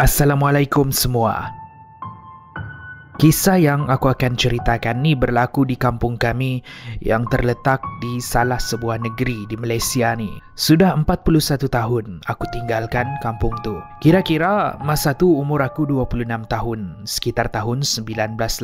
Assalamualaikum semua. Kisah yang aku akan ceritakan ni berlaku di kampung kami yang terletak di salah sebuah negeri di Malaysia ni. Sudah 41 tahun aku tinggalkan kampung tu. Kira-kira masa tu umur aku 26 tahun, sekitar tahun 1980.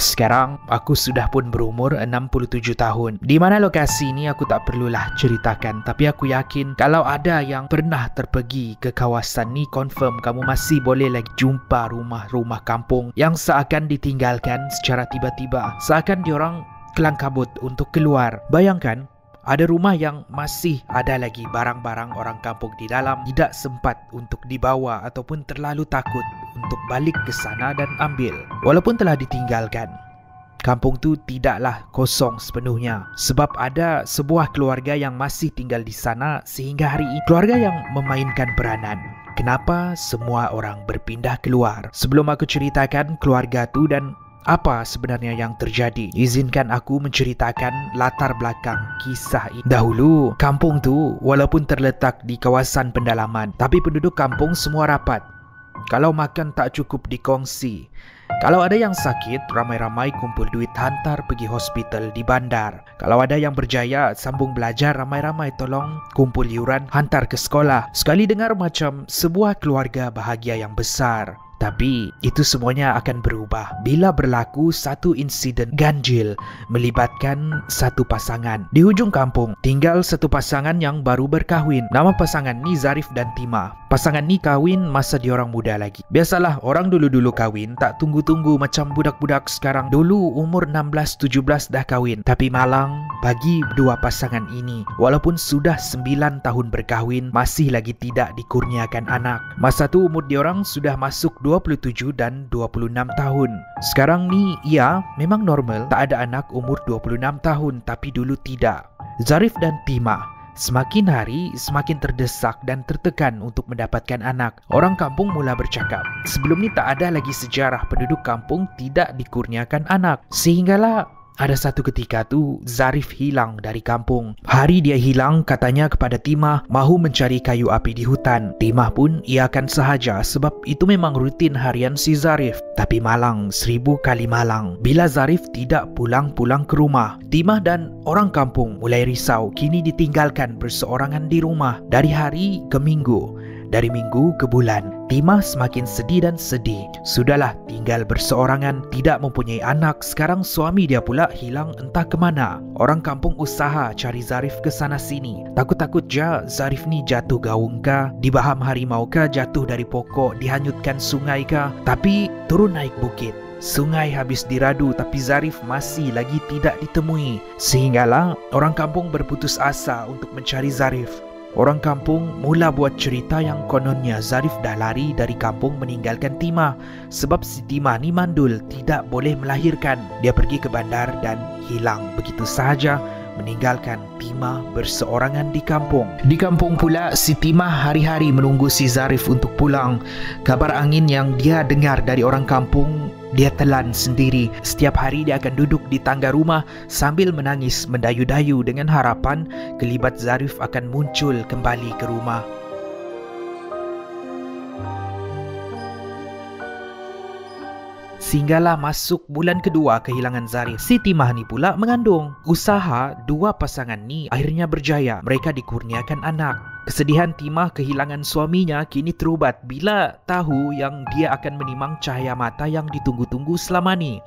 Sekarang aku sudah pun berumur 67 tahun. Di mana lokasi ni aku tak perlulah ceritakan, tapi aku yakin kalau ada yang pernah terpergi ke kawasan ni, confirm kamu masih boleh lagi jumpa rumah-rumah kampung yang seakan ditinggalkan secara tiba-tiba, seakan diorang kelang kabut untuk keluar. Bayangkan, ada rumah yang masih ada lagi barang-barang orang kampung di dalam, tidak sempat untuk dibawa ataupun terlalu takut untuk balik ke sana dan ambil. Walaupun telah ditinggalkan, kampung tu tidaklah kosong sepenuhnya, sebab ada sebuah keluarga yang masih tinggal di sana sehingga hari ini. Keluarga yang memainkan peranan. Kenapa semua orang berpindah keluar? Sebelum aku ceritakan keluarga tu dan apa sebenarnya yang terjadi, izinkan aku menceritakan latar belakang kisah ini. Dahulu, kampung tu walaupun terletak di kawasan pendalaman, tapi penduduk kampung semua rapat. Kalau makan tak cukup dikongsi. Kalau ada yang sakit, ramai-ramai kumpul duit hantar pergi hospital di bandar. Kalau ada yang berjaya sambung belajar, ramai-ramai tolong kumpul yuran hantar ke sekolah. Sekali dengar macam sebuah keluarga bahagia yang besar. Tapi itu semuanya akan berubah bila berlaku satu insiden ganjil melibatkan satu pasangan. Di hujung kampung tinggal satu pasangan yang baru berkahwin. Nama pasangan ni Zarif dan Tima. Pasangan ni kahwin masa diorang muda lagi. Biasalah orang dulu-dulu kahwin tak tunggu-tunggu macam budak-budak sekarang. Dulu umur 16-17 dah kahwin. Tapi malang bagi dua pasangan ini, walaupun sudah 9 tahun berkahwin, masih lagi tidak dikurniakan anak. Masa tu umur diorang sudah masuk 27 dan 26 tahun. Sekarang ni, ya, memang normal tak ada anak umur 26 tahun, tapi dulu tidak. Zarif dan Tima semakin hari semakin terdesak dan tertekan untuk mendapatkan anak. Orang kampung mula bercakap, sebelum ni tak ada lagi sejarah penduduk kampung tidak dikurniakan anak. Sehinggalah ada satu ketika tu Zarif hilang dari kampung. Hari dia hilang, katanya kepada Timah mahu mencari kayu api di hutan. Timah pun iakan sahaja sebab itu memang rutin harian si Zarif. Tapi malang 1000 kali malang bila Zarif tidak pulang-pulang ke rumah. Timah dan orang kampung mulai risau. Kini ditinggalkan berseorangan di rumah dari hari ke minggu, dari minggu ke bulan. Timah semakin sedih dan sedih. Sudahlah tinggal berseorangan, tidak mempunyai anak. Sekarang suami dia pula hilang entah ke mana. Orang kampung usaha cari Zarif ke sana sini. Takut-takut je Zarif ni jatuh gaung kah, dibaham harimau kah, jatuh dari pokok, dihanyutkan sungai kah. Tapi turun naik bukit, sungai habis diradu, tapi Zarif masih lagi tidak ditemui. Sehinggalah orang kampung berputus asa untuk mencari Zarif. Orang kampung mula buat cerita yang kononnya Zarif dah lari dari kampung meninggalkan Timah. Sebab si Timah ni mandul, tidak boleh melahirkan. Dia pergi ke bandar dan hilang begitu sahaja, meninggalkan Timah berseorangan di kampung. Di kampung pula si Timah hari-hari menunggu si Zarif untuk pulang. Kabar angin yang dia dengar dari orang kampung dia telan sendiri. Setiap hari dia akan duduk di tangga rumah sambil menangis mendayu-dayu dengan harapan kelibat Zarif akan muncul kembali ke rumah. Sehinggalah masuk bulan kedua kehilangan Zarif. Si Timah ni pula mengandung. Usaha dua pasangan ni akhirnya berjaya. Mereka dikurniakan anak. Kesedihan Timah kehilangan suaminya kini terubat bila tahu yang dia akan menimang cahaya mata yang ditunggu-tunggu selama ni.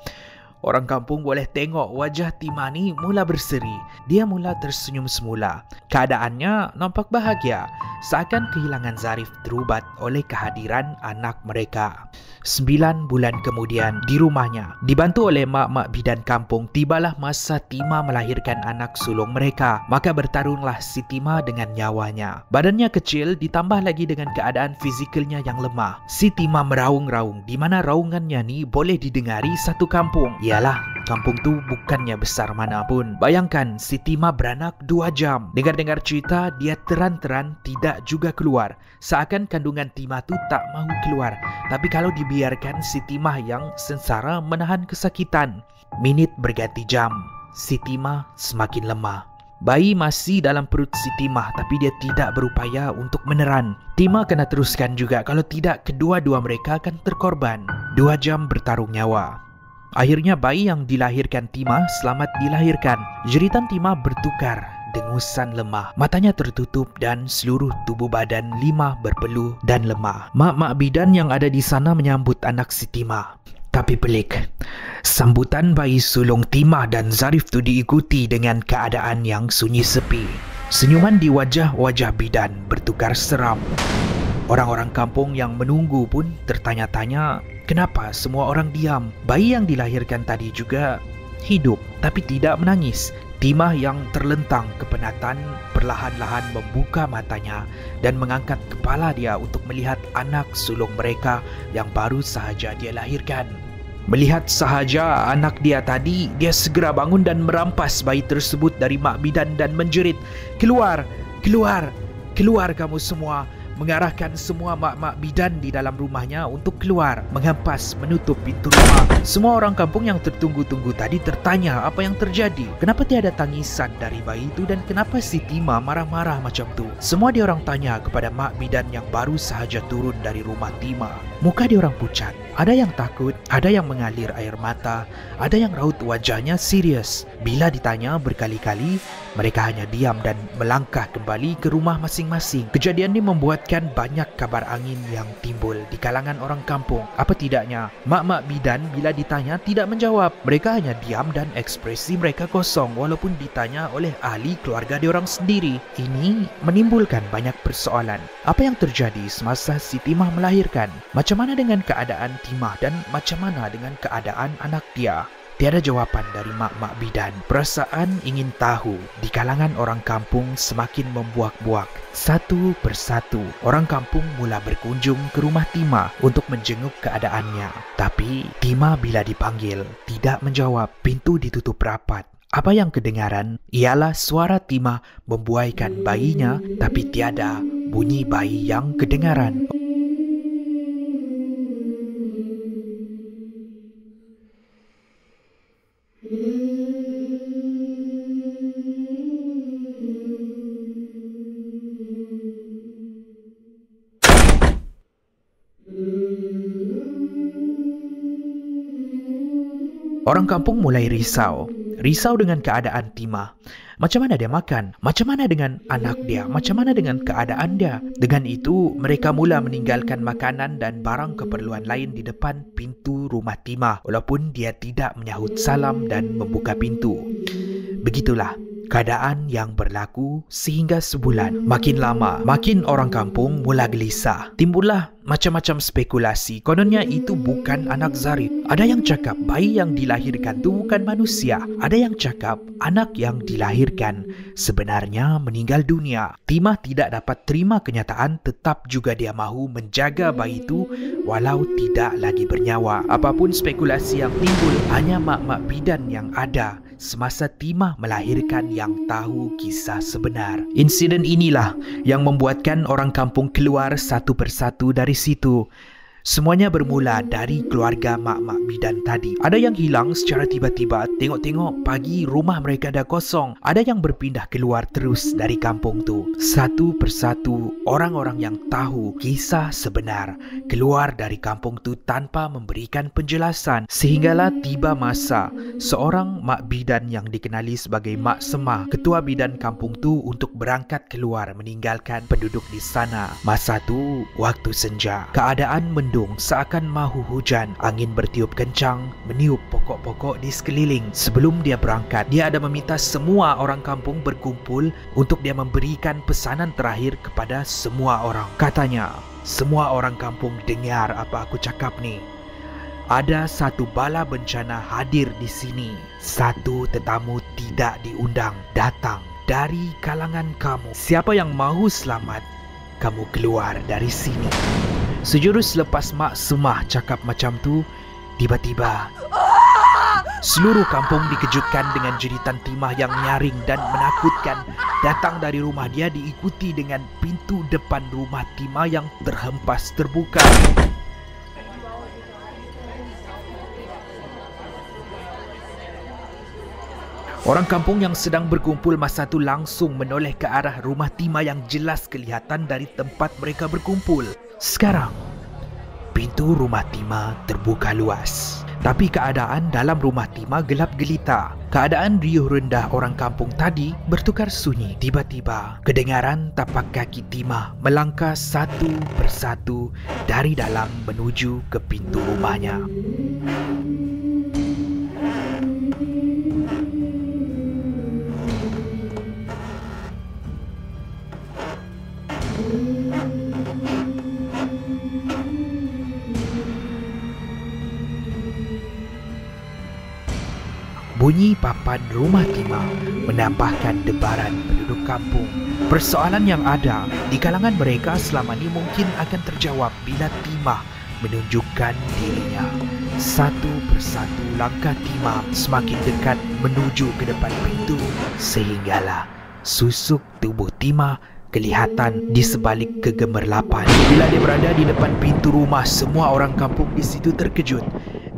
Orang kampung boleh tengok wajah Timah ni mula berseri. Dia mula tersenyum semula. Keadaannya nampak bahagia, seakan kehilangan Zarif terubat oleh kehadiran anak mereka. 9 bulan kemudian di rumahnya, dibantu oleh mak-mak bidan kampung, tibalah masa Timah melahirkan anak sulung mereka. Maka bertarunglah si Timah dengan nyawanya. Badannya kecil ditambah lagi dengan keadaan fizikalnya yang lemah. Si Timah meraung-raung, di mana raungannya ni boleh didengari satu kampung. Ialah, kampung tu bukannya besar mana pun. Bayangkan si Timah beranak 2 jam. Dengar-dengar cerita, dia teran-teran tidak juga keluar. Seakan kandungan Timah tu tak mahu keluar. Tapi kalau dibiarkan, si Timah yang sengsara menahan kesakitan. Minit berganti jam, si Timah semakin lemah. Bayi masih dalam perut si Timah tapi dia tidak berupaya untuk meneran. Timah kena teruskan juga, kalau tidak kedua-dua mereka akan terkorban. 2 jam bertarung nyawa. Akhirnya bayi yang dilahirkan Timah selamat dilahirkan. Jeritan Timah bertukar, dengusan lemah, matanya tertutup dan seluruh tubuh badan Limah berpeluh dan lemah. Mak-mak bidan yang ada di sana menyambut anak si Timah. Tapi pelik, sambutan bayi sulung Timah dan Zarif tu diikuti dengan keadaan yang sunyi sepi. Senyuman di wajah-wajah bidan bertukar seram. Orang-orang kampung yang menunggu pun tertanya-tanya kenapa semua orang diam. Bayi yang dilahirkan tadi juga hidup tapi tidak menangis. Timah yang terlentang kepenatan perlahan-lahan membuka matanya dan mengangkat kepala dia untuk melihat anak sulung mereka yang baru sahaja dia lahirkan. Melihat sahaja anak dia tadi, dia segera bangun dan merampas bayi tersebut dari mak bidan dan menjerit, "Keluar! Keluar! Keluar kamu semua!" Mengarahkan semua mak-mak bidan di dalam rumahnya untuk keluar, menghampas, menutup pintu rumah. Semua orang kampung yang tertunggu-tunggu tadi tertanya apa yang terjadi. Kenapa tiada tangisan dari bayi itu dan kenapa si Timah marah-marah macam tu? Semua diorang tanya kepada mak bidan yang baru sahaja turun dari rumah Timah. Muka diorang pucat. Ada yang takut, ada yang mengalir air mata, ada yang raut wajahnya serius. Bila ditanya berkali-kali, mereka hanya diam dan melangkah kembali ke rumah masing-masing. Kejadian ini membuatkan banyak kabar angin yang timbul di kalangan orang kampung. Apa tidaknya, mak-mak bidan bila ditanya tidak menjawab. Mereka hanya diam dan ekspresi mereka kosong walaupun ditanya oleh ahli keluarga diorang sendiri. Ini menimbulkan banyak persoalan. Apa yang terjadi semasa si Timah melahirkan? Macam mana dengan keadaan Timah dan macam mana dengan keadaan anak dia? Tiada jawapan dari mak-mak bidan. Perasaan ingin tahu di kalangan orang kampung semakin membuak-buak. Satu persatu, orang kampung mula berkunjung ke rumah Timah untuk menjenguk keadaannya. Tapi Timah bila dipanggil tidak menjawab. Pintu ditutup rapat. Apa yang kedengaran ialah suara Timah membuaikan bayinya, tapi tiada bunyi bayi yang kedengaran. Orang kampung mulai risau. Risau dengan keadaan Timah. Macam mana dia makan? Macam mana dengan anak dia? Macam mana dengan keadaan dia? Dengan itu, mereka mula meninggalkan makanan dan barang keperluan lain di depan pintu rumah Timah, walaupun dia tidak menyahut salam dan membuka pintu. Begitulah keadaan yang berlaku sehingga sebulan. Makin lama, makin orang kampung mula gelisah. Timbullah macam-macam spekulasi. Kononnya itu bukan anak Zarif. Ada yang cakap bayi yang dilahirkan itu bukan manusia. Ada yang cakap anak yang dilahirkan sebenarnya meninggal dunia. Timah tidak dapat terima kenyataan, tetap juga dia mahu menjaga bayi itu walau tidak lagi bernyawa. Apapun spekulasi yang timbul, hanya mak-mak bidan yang ada semasa Timah melahirkan yang tahu kisah sebenar. Insiden inilah yang membuatkan orang kampung keluar satu persatu dari situ. Semuanya bermula dari keluarga mak-mak bidan tadi. Ada yang hilang secara tiba-tiba, tengok-tengok pagi rumah mereka dah kosong. Ada yang berpindah keluar terus dari kampung tu. Satu persatu orang-orang yang tahu kisah sebenar keluar dari kampung tu tanpa memberikan penjelasan. Sehinggalah tiba masa seorang mak bidan yang dikenali sebagai Mak Semah, ketua bidan kampung tu, untuk berangkat keluar meninggalkan penduduk di sana. Masa tu waktu senja. Keadaan mendung seakan mahu hujan. Angin bertiup kencang meniup pokok-pokok di sekeliling. Sebelum dia berangkat, dia ada meminta semua orang kampung berkumpul untuk dia memberikan pesanan terakhir kepada semua orang. Katanya, semua orang kampung dengar apa aku cakap ni. Ada satu bala bencana hadir di sini. Satu tetamu tidak diundang datang dari kalangan kamu. Siapa yang mahu selamat, kamu keluar dari sini. Sejurus lepas Mak Semah cakap macam tu, tiba-tiba seluruh kampung dikejutkan dengan jeritan Timah yang nyaring dan menakutkan datang dari rumah dia, diikuti dengan pintu depan rumah Timah yang terhempas terbuka. Orang kampung yang sedang berkumpul masa itu langsung menoleh ke arah rumah Timah yang jelas kelihatan dari tempat mereka berkumpul. Sekarang, pintu rumah Timah terbuka luas. Tapi keadaan dalam rumah Timah gelap gelita. Keadaan riuh rendah orang kampung tadi bertukar sunyi. Tiba-tiba, kedengaran tapak kaki Timah melangkah satu persatu dari dalam menuju ke pintu rumahnya. Bunyi papan rumah Timah menambahkan debaran penduduk kampung. Persoalan yang ada di kalangan mereka selama ini mungkin akan terjawab bila Timah menunjukkan dirinya. Satu persatu langkah Timah semakin dekat menuju ke depan pintu, sehinggalah susuk tubuh Timah kelihatan di sebalik kegemerlapan. Bila dia berada di depan pintu rumah, semua orang kampung di situ terkejut.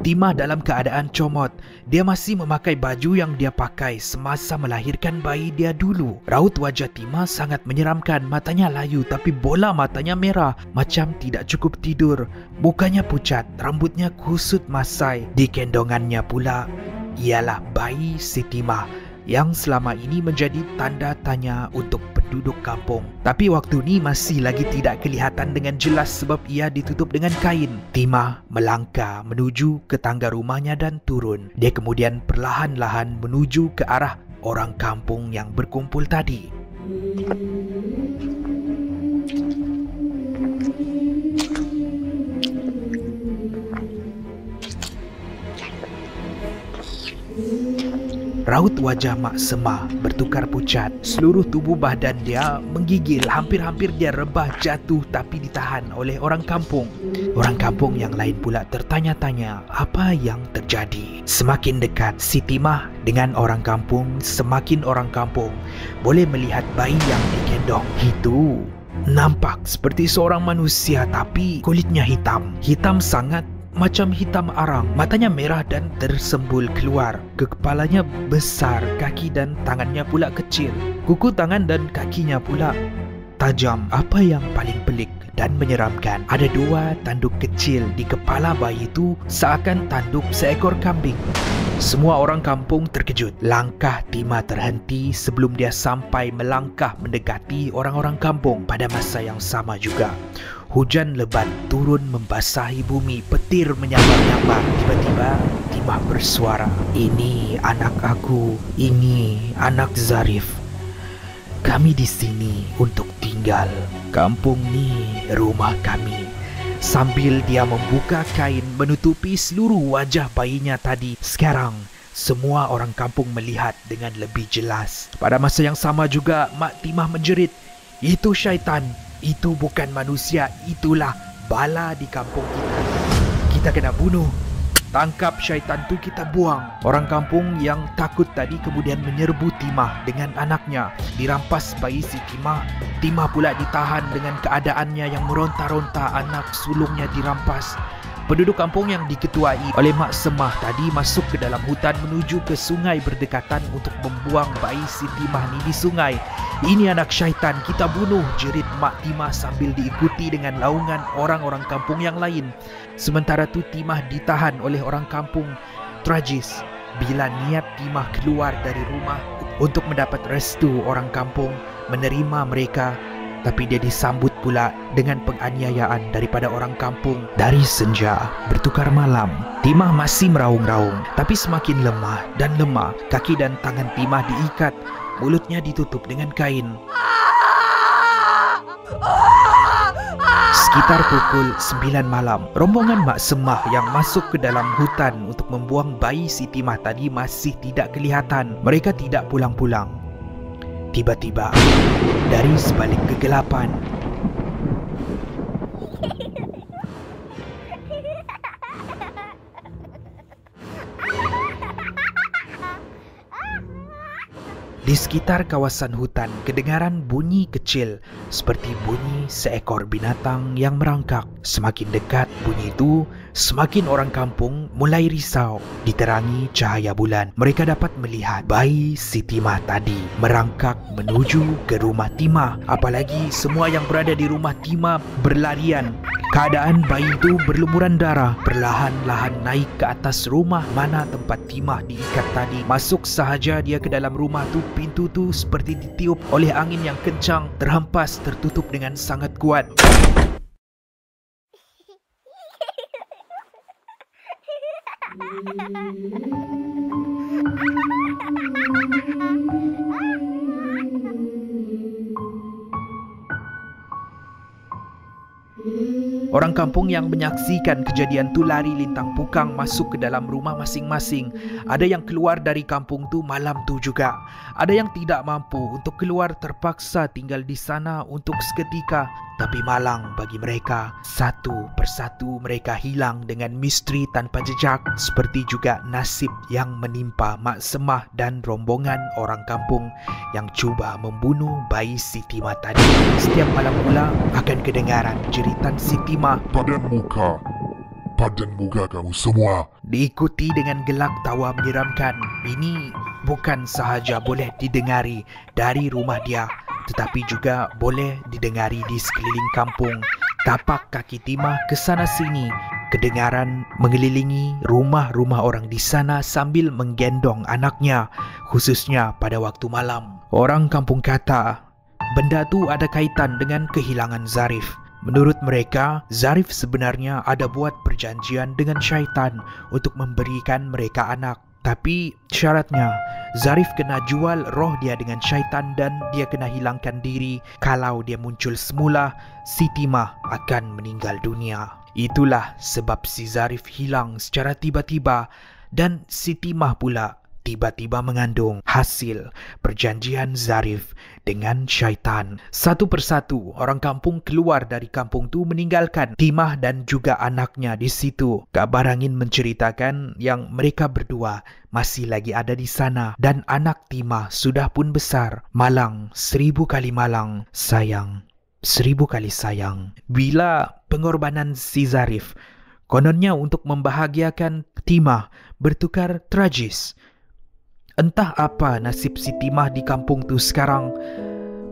Timah dalam keadaan comot. Dia masih memakai baju yang dia pakai semasa melahirkan bayi dia dulu. Raut wajah Timah sangat menyeramkan. Matanya layu tapi bola matanya merah, macam tidak cukup tidur. Mukanya pucat, rambutnya kusut masai. Di kendongannya pula ialah bayi si Timah yang selama ini menjadi tanda tanya untuk penduduk kampung. Tapi waktu ni masih lagi tidak kelihatan dengan jelas sebab ia ditutup dengan kain. Timah melangkah menuju ke tangga rumahnya dan turun. Dia kemudian perlahan-lahan menuju ke arah orang kampung yang berkumpul tadi. Raut wajah Mak Semah bertukar pucat. Seluruh tubuh badan dia menggigil. Hampir-hampir dia rebah jatuh tapi ditahan oleh orang kampung. Orang kampung yang lain pula tertanya-tanya apa yang terjadi. Semakin dekat si Timah dengan orang kampung, semakin orang kampung boleh melihat bayi yang digendong. Itu nampak seperti seorang manusia tapi kulitnya hitam. Hitam sangat, macam hitam arang. Matanya merah dan tersembul keluar. Kepalanya besar, kaki dan tangannya pula kecil. Kuku tangan dan kakinya pula tajam. Apa yang paling pelik dan menyeramkan, ada dua tanduk kecil di kepala bayi itu seakan tanduk seekor kambing. Semua orang kampung terkejut. Langkah Timah terhenti sebelum dia sampai melangkah mendekati orang-orang kampung. Pada masa yang sama juga, hujan lebat turun membasahi bumi. Petir menyambar-nyambar. Tiba-tiba Timah bersuara, "Ini anak aku, ini anak Zarif. Kami di sini untuk tinggal. Kampung ni rumah kami." Sambil dia membuka kain menutupi seluruh wajah bayinya tadi. Sekarang semua orang kampung melihat dengan lebih jelas. Pada masa yang sama juga Mak Timah menjerit, "Itu syaitan. Itu bukan manusia. Itulah bala di kampung kita. Kita kena bunuh. Tangkap syaitan tu, kita buang." Orang kampung yang takut tadi kemudian menyerbu Timah dengan anaknya. Dirampas bayi si Timah. Timah pula ditahan dengan keadaannya yang meronta-ronta. Anak sulungnya dirampas. Penduduk kampung yang diketuai oleh Mak Semah tadi masuk ke dalam hutan menuju ke sungai berdekatan untuk membuang bayi si Timah ni di sungai. "Ini anak syaitan, kita bunuh," jerit Mak Timah sambil diikuti dengan laungan orang-orang kampung yang lain. Sementara tu Timah ditahan oleh orang kampung. Tragis bila niat Timah keluar dari rumah untuk mendapat restu orang kampung menerima mereka, tapi dia disambut pula dengan penganiayaan daripada orang kampung. Dari senja bertukar malam. Timah masih meraung-raung tapi semakin lemah dan lemah. Kaki dan tangan Timah diikat, mulutnya ditutup dengan kain. Sekitar pukul 9 malam, rombongan Mak Semah yang masuk ke dalam hutan untuk membuang bayi si Timah tadi masih tidak kelihatan. Mereka tidak pulang-pulang. Tiba-tiba, dari sebalik kegelapan, di Di sekitar kawasan hutan, kedengaran bunyi kecil seperti bunyi seekor binatang yang merangkak. Semakin dekat bunyi itu, semakin orang kampung mulai risau. Diterangi cahaya bulan, mereka dapat melihat bayi si Timah tadi merangkak menuju ke rumah Timah. Apalagi semua yang berada di rumah Timah berlarian. Keadaan bayi itu berlumuran darah, perlahan-lahan naik ke atas rumah mana tempat Timah diikat tadi. Masuk sahaja dia ke dalam rumah tu, pintu tu seperti ditiup oleh angin yang kencang, terhempas tertutup dengan sangat kuat. Orang kampung yang menyaksikan kejadian tu lari lintang pukang masuk ke dalam rumah masing-masing. Ada yang keluar dari kampung tu malam tu juga. Ada yang tidak mampu untuk keluar, terpaksa tinggal di sana untuk seketika. Tapi malang bagi mereka. Satu persatu mereka hilang dengan misteri tanpa jejak. Seperti juga nasib yang menimpa Mak Semah dan rombongan orang kampung yang cuba membunuh bayi si Timah tadi. Setiap malam pula akan kedengaran jeritan si Timah. Padan muka kamu semua. Diikuti dengan gelak tawa menyeramkan. Ini bukan sahaja boleh didengari dari rumah dia, tetapi juga boleh didengari di sekeliling kampung. Tapak kaki Timah ke sana sini, kedengaran mengelilingi rumah-rumah orang di sana sambil menggendong anaknya, khususnya pada waktu malam. Orang kampung kata benda tu ada kaitan dengan kehilangan Zarif. Menurut mereka, Zarif sebenarnya ada buat perjanjian dengan syaitan untuk memberikan mereka anak. Tapi syaratnya, Zarif kena jual roh dia dengan syaitan dan dia kena hilangkan diri. Kalau dia muncul semula, si Timah akan meninggal dunia. Itulah sebab si Zarif hilang secara tiba-tiba dan si Timah pula tiba-tiba mengandung hasil perjanjian Zarif dengan syaitan. Satu persatu orang kampung keluar dari kampung tu meninggalkan Timah dan juga anaknya di situ. Kabar angin menceritakan yang mereka berdua masih lagi ada di sana dan anak Timah sudah pun besar. Malang 1000 kali malang, sayang 1000 kali sayang. Bila pengorbanan si Zarif kononnya untuk membahagiakan Timah bertukar tragis. Entah apa nasib si Timah di kampung tu sekarang.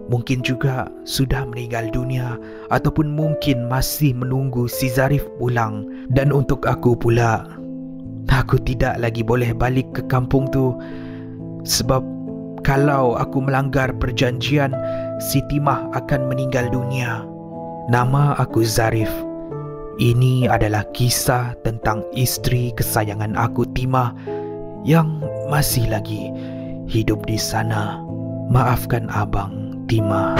Mungkin juga sudah meninggal dunia ataupun mungkin masih menunggu si Zarif pulang. Dan untuk aku pula, aku tidak lagi boleh balik ke kampung tu. Sebab kalau aku melanggar perjanjian, si Timah akan meninggal dunia. Nama aku Zarif. Ini adalah kisah tentang isteri kesayangan aku, Timah, yang masih lagi hidup di sana. Maafkan abang, Timah.